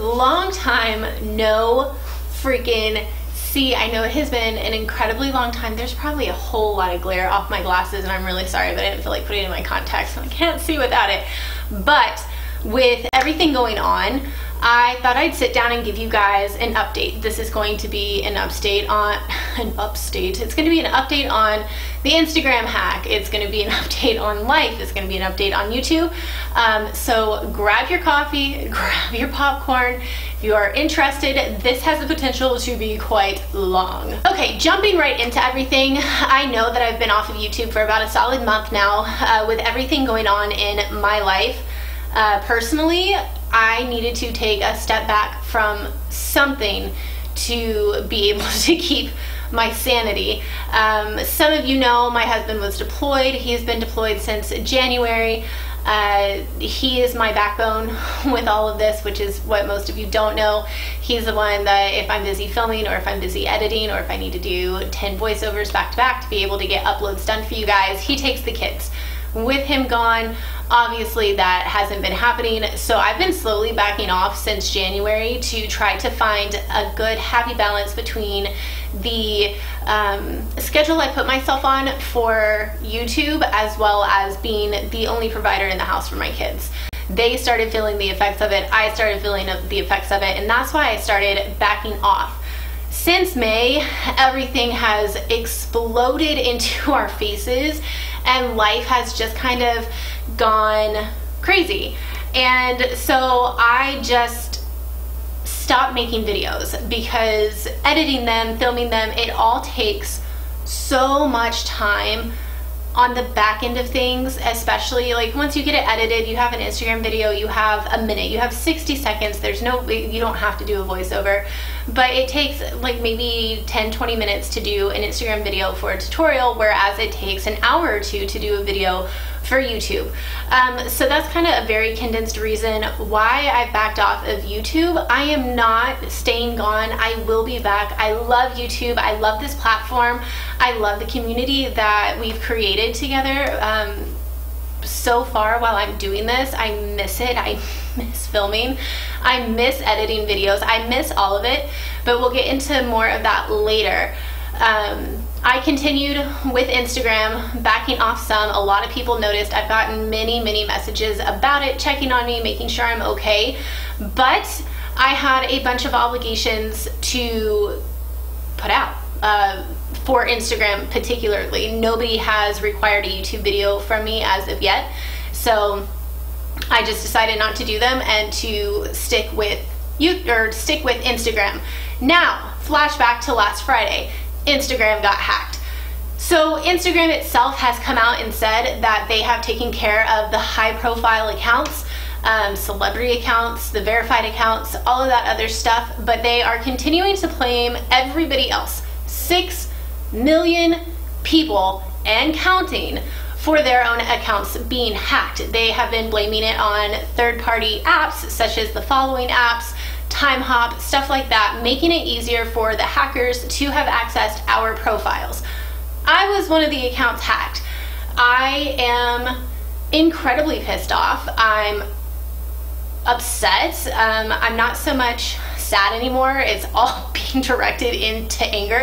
long time no freaking see. I know it has been an incredibly long time. There's probably a whole lot of glare off my glasses, and I'm really sorry, but I didn't feel like putting it in my contacts, so I can't see without it. But with everything going on, I thought I'd sit down and give you guys an update. This is going to be an update on It's going to be an update on the Instagram hack. It's going to be an update on life. It's going to be an update on YouTube. So grab your coffee, grab your popcorn. If you are interested, this has the potential to be quite long. Okay, jumping right into everything. I know that I've been off of YouTube for about a solid month now with everything going on in my life. Personally, I needed to take a step back from something to be able to keep my sanity. Some of you know my husband was deployed. He's been deployed since January. He is my backbone with all of this, which is what most of you don't know. He's the one that if I'm busy filming or if I'm busy editing or if I need to do 10 voiceovers back to back to be able to get uploads done for you guys, he takes the kids. With him gone, obviously that hasn't been happening, so I've been slowly backing off since January to try to find a good happy balance between the schedule I put myself on for YouTube as well as being the only provider in the house for my kids. They started feeling the effects of it, I started feeling the effects of it, and that's why I started backing off. Since May, everything has exploded into our faces and life has just kind of gone crazy. And so I just stopped making videos because editing them, filming them, it all takes so much time on the back end of things, especially like once you get it edited, you have an Instagram video, you have a minute, you have 60 seconds, there's no, you don't have to do a voiceover, but it takes like maybe 10-20 minutes to do an Instagram video for a tutorial, whereas it takes an hour or two to do a video for YouTube. So that's kind of a very condensed reason why I backed off of YouTube. I am not staying gone. I will be back. I love YouTube. I love this platform. I love the community that we've created together. So far while I'm doing this, I miss it. I miss filming. I miss editing videos. I miss all of it, but we'll get into more of that later. I continued with Instagram, backing off some. A lot of people noticed. I've gotten many messages about it, checking on me, making sure I'm okay. But I had a bunch of obligations to put out for Instagram particularly. Nobody has required a YouTube video from me as of yet. So I just decided not to do them and to stick with Instagram. Now, flashback to last Friday. Instagram got hacked. So Instagram itself has come out and said that they have taken care of the high profile accounts, celebrity accounts, the verified accounts, all of that other stuff, but they are continuing to blame everybody else, 6 million people and counting, for their own accounts being hacked. They have been blaming it on third-party apps such as the following apps, Timehop, stuff like that, making it easier for the hackers to have accessed our profiles. I was one of the accounts hacked. I am incredibly pissed off. I'm upset. I'm not so much sad anymore. It's all being directed into anger.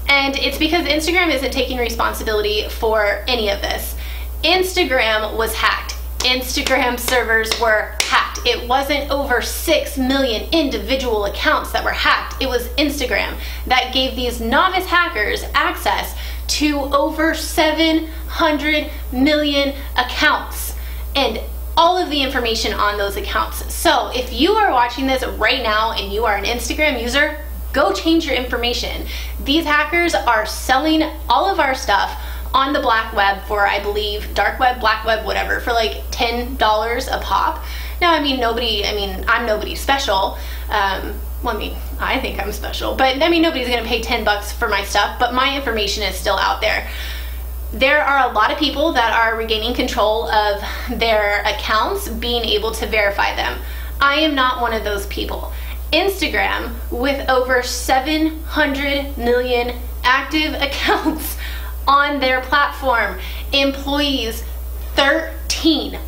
And it's because Instagram isn't taking responsibility for any of this. Instagram was hacked. Instagram servers were hacked. It wasn't over 6 million individual accounts that were hacked. It was Instagram that gave these novice hackers access to over 700 million accounts and all of the information on those accounts. So if you are watching this right now and you are an Instagram user, go change your information. These hackers are selling all of our stuff on the black web for, I believe, dark web, black web, whatever, for like $10 a pop. Now, I'm nobody special. Well, I think I'm special, but nobody's gonna pay 10 bucks for my stuff, but my information is still out there. There are a lot of people that are regaining control of their accounts, being able to verify them. I am not one of those people. Instagram, with over 700 million active accounts on their platform, employees 13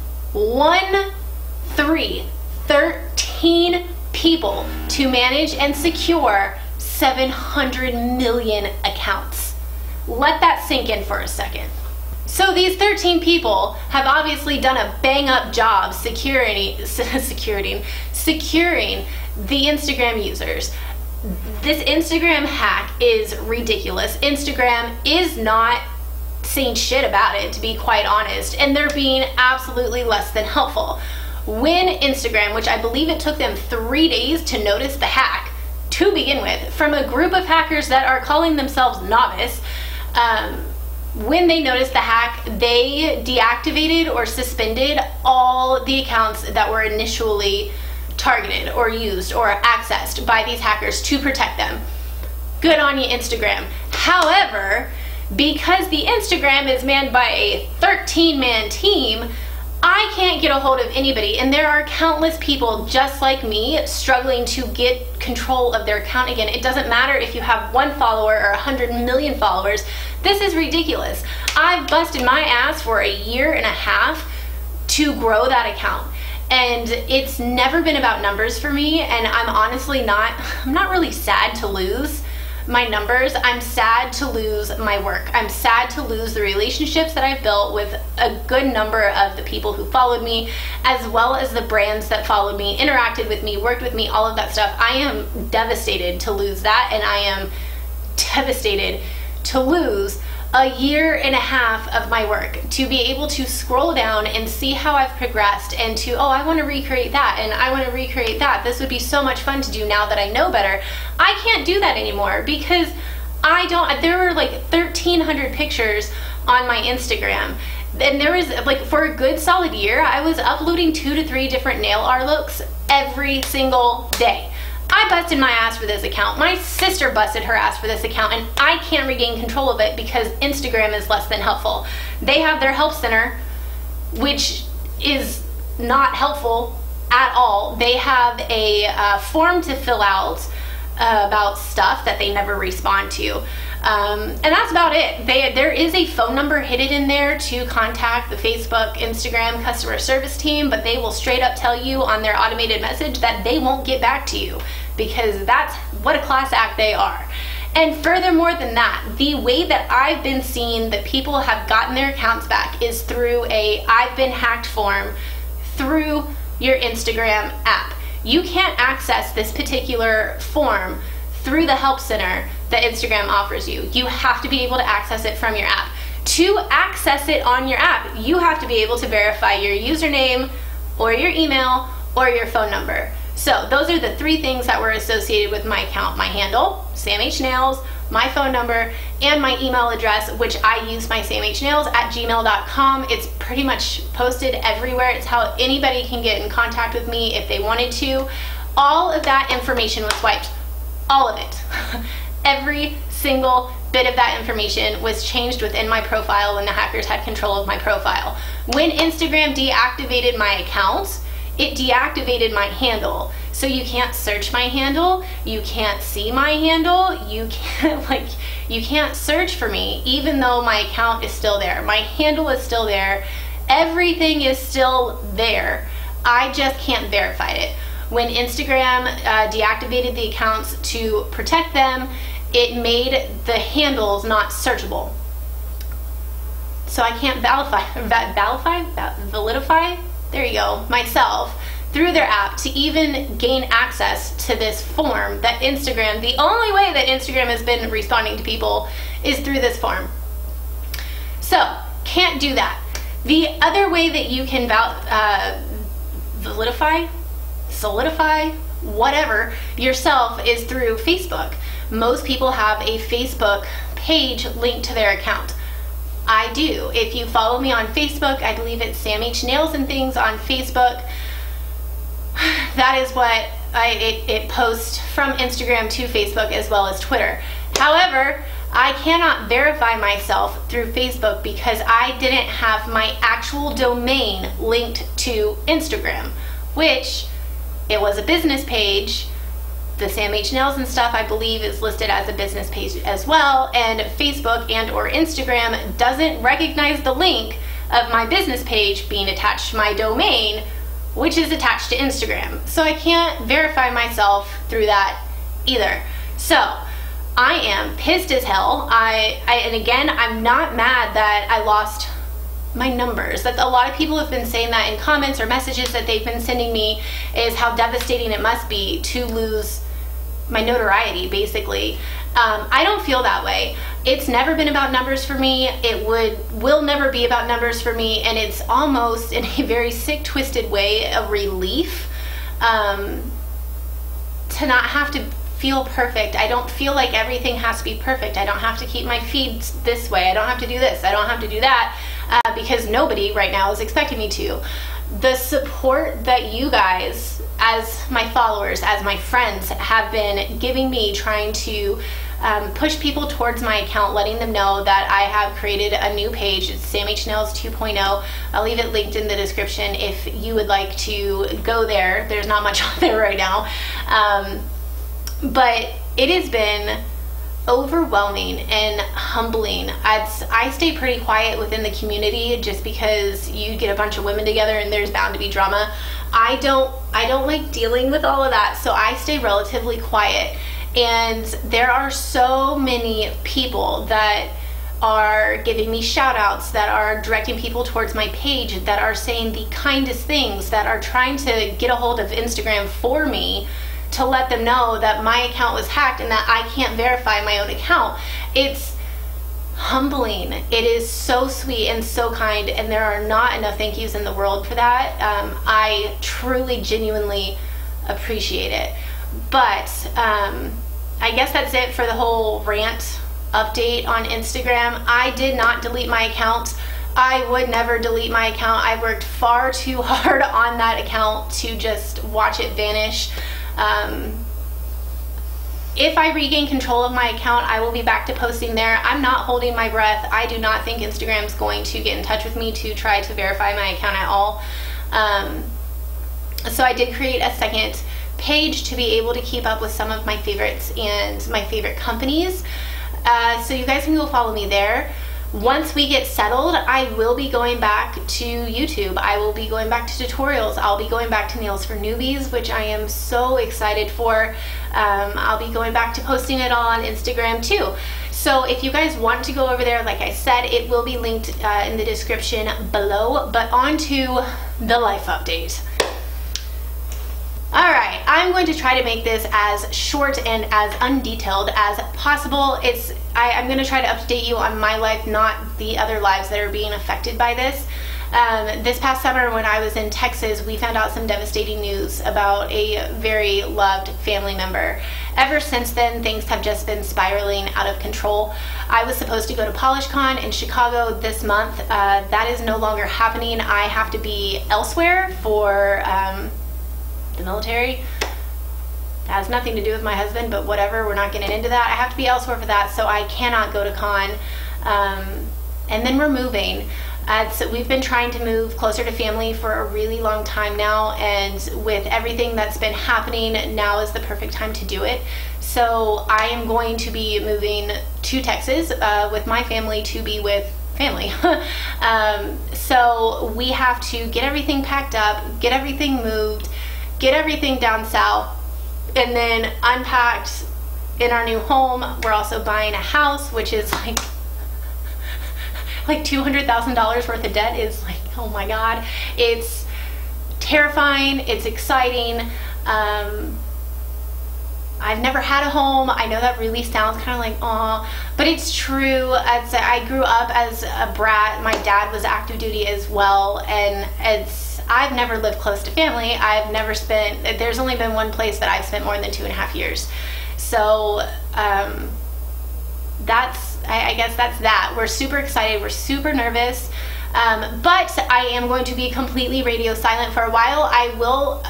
13 people to manage and secure 700 million accounts. Let that sink in for a second. So these 13 people have obviously done a bang up job securing the Instagram users. This Instagram hack is ridiculous. Instagram is not saying shit about it, to be quite honest, and they're being absolutely less than helpful. When Instagram, which I believe it took them 3 days to notice the hack to begin with, from a group of hackers that are calling themselves novice, when they noticed the hack, they deactivated or suspended all the accounts that were initially targeted or used or accessed by these hackers to protect them. Good on you, Instagram. However, because the Instagram is manned by a 13-man team, I can't get a hold of anybody, and there are countless people just like me struggling to get control of their account again. It doesn't matter if you have 1 follower or 100 million followers. This is ridiculous. I've busted my ass for a year and a half to grow that account, and it's never been about numbers for me, and I'm honestly I'm not really sad to lose my numbers. I'm sad to lose my work. I'm sad to lose the relationships that I've built with a good number of the people who followed me, as well as the brands that followed me, interacted with me, worked with me, all of that stuff. I am devastated to lose that, and I am devastated to lose a year and a half of my work, to be able to scroll down and see how I've progressed, and to, oh, I want to recreate that, and I want to recreate that. This would be so much fun to do now that I know better. I can't do that anymore because there were like 1,300 pictures on my Instagram. And there was, like, for a good solid year, I was uploading 2 to 3 different nail art looks every single day. I busted my ass for this account. My sister busted her ass for this account, and I can't regain control of it because Instagram is less than helpful. They have their help center, which is not helpful at all. They have a form to fill out about stuff that they never respond to. And that's about it. There is a phone number hidden in there to contact the Facebook, Instagram customer service team, but they will straight up tell you on their automated message that they won't get back to you, because that's what a class act they are. And furthermore than that, the way that I've been seeing that people have gotten their accounts back is through a I've been hacked form through your Instagram app. You can't access this particular form through the help center that Instagram offers you. You have to be able to access it from your app. To access it on your app, you have to be able to verify your username or your email or your phone number. So those are the 3 things that were associated with my account: my handle, Sam H Nails, my phone number, and my email address, which I use my samhnails@gmail.com. It's pretty much posted everywhere. It's how anybody can get in contact with me if they wanted to. All of that information was wiped. All of it. Every single bit of that information was changed within my profile when the hackers had control of my profile. When Instagram deactivated my account, it deactivated my handle. So you can't search my handle, you can't see my handle, you can't search for me, even though my account is still there. My handle is still there. Everything is still there. I just can't verify it. When Instagram deactivated the accounts to protect them, it made the handles not searchable. So I can't validify, there you go, myself through their app to even gain access to this form that Instagram, the only way that Instagram has been responding to people is through this form. So, can't do that. The other way that you can solidify, whatever, yourself is through Facebook. Most people have a Facebook page linked to their account. I do. If you follow me on Facebook, I believe it's Sam H Nails and Things on Facebook. That is what it posts from Instagram to Facebook as well as Twitter. However, I cannot verify myself through Facebook because I didn't have my actual domain linked to Instagram, which it was a business page. The Sam H Nails and Stuff, I believe, is listed as a business page as well, and Facebook and or Instagram doesn't recognize the link of my business page being attached to my domain which is attached to Instagram. So I can't verify myself through that either. So I am pissed as hell. And again, I'm not mad that I lost my numbers. That a lot of people have been saying that in comments or messages that they've been sending me, is how devastating it must be to lose my notoriety, basically. I don't feel that way. It's never been about numbers for me. It will never be about numbers for me, and it's almost, in a very sick, twisted way, a relief to not have to feel perfect. I don't feel like everything has to be perfect. I don't have to keep my feeds this way. I don't have to do this. I don't have to do that, because nobody right now is expecting me to. The support that you guys, as my followers, as my friends, have been giving me, trying to push people towards my account, letting them know that I have created a new page. It's Sam H Nails 2.0. I'll leave it linked in the description if you would like to go there. There's not much on there right now. But it has been overwhelming and humbling. I stay pretty quiet within the community just because you get a bunch of women together and there's bound to be drama. I don't like dealing with all of that, so I stay relatively quiet. And there are so many people that are giving me shout outs, that are directing people towards my page, that are saying the kindest things, that are trying to get a hold of Instagram for me to let them know that my account was hacked and that I can't verify my own account. It's humbling. It is so sweet and so kind, and there are not enough thank yous in the world for that. I truly, genuinely appreciate it. But I guess that's it for the whole rant update on Instagram. I did not delete my account. I would never delete my account. I worked far too hard on that account to just watch it vanish. If I regain control of my account, I will be back to posting there. I'm not holding my breath. I do not think Instagram's going to get in touch with me to try to verify my account at all. So I did create a second page to be able to keep up with some of my favorites and my favorite companies. So you guys can go follow me there. Once we get settled, I will be going back to YouTube. I will be going back to tutorials. I'll be going back to Nails for Newbies, which I am so excited for. I'll be going back to posting it all on Instagram too. So if you guys want to go over there, like I said, it will be linked in the description below. But on to the life update. Alright, I'm going to try to make this as short and as undetailed as possible. I'm going to try to update you on my life, not the other lives that are being affected by this. This past summer when I was in Texas, we found out some devastating news about a very loved family member. Ever since then, things have just been spiraling out of control. I was supposed to go to PolishCon in Chicago this month. That is no longer happening. I have to be elsewhere for the military. It has nothing to do with my husband, but whatever, we're not getting into that. I have to be elsewhere for that, so I cannot go to con. And then we're moving. So we've been trying to move closer to family for a really long time now, and with everything that's been happening, now is the perfect time to do it. So I am going to be moving to Texas with my family to be with family. So we have to get everything packed up, get everything moved, get everything down south, and then unpacked in our new home. We're also buying a house, which is like $200,000 worth of debt. Is like, oh my god, it's terrifying, it's exciting. I've never had a home. I know that really sounds kind of like aw, but it's true. I grew up as a brat. My dad was active duty as well, and I've never lived close to family. There's only been one place that I've spent more than 2.5 years. So I guess that's that. We're super excited. We're super nervous. But I am going to be completely radio silent for a while. I will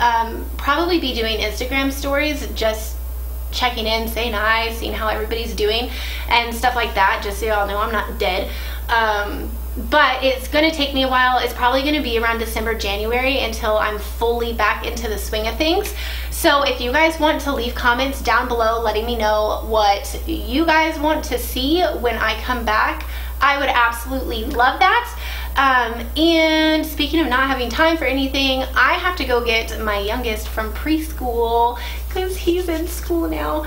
probably be doing Instagram stories, just checking in, saying hi, seeing how everybody's doing and stuff like that, just so y'all know I'm not dead. But it's going to take me a while. It's probably going to be around December, January until I'm fully back into the swing of things. So if you guys want to leave comments down below letting me know what you guys want to see when I come back, I would absolutely love that. And speaking of not having time for anything, I have to go get my youngest from preschool because he's in school now.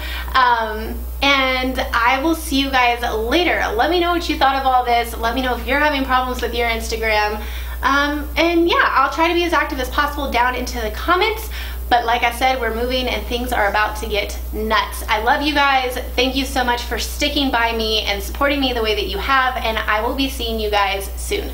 And I will see you guys later. Let me know what you thought of all this. Let me know if you're having problems with your Instagram. And yeah, I'll try to be as active as possible down into the comments. But like I said, we're moving and things are about to get nuts. I love you guys. Thank you so much for sticking by me and supporting me the way that you have. And I will be seeing you guys soon.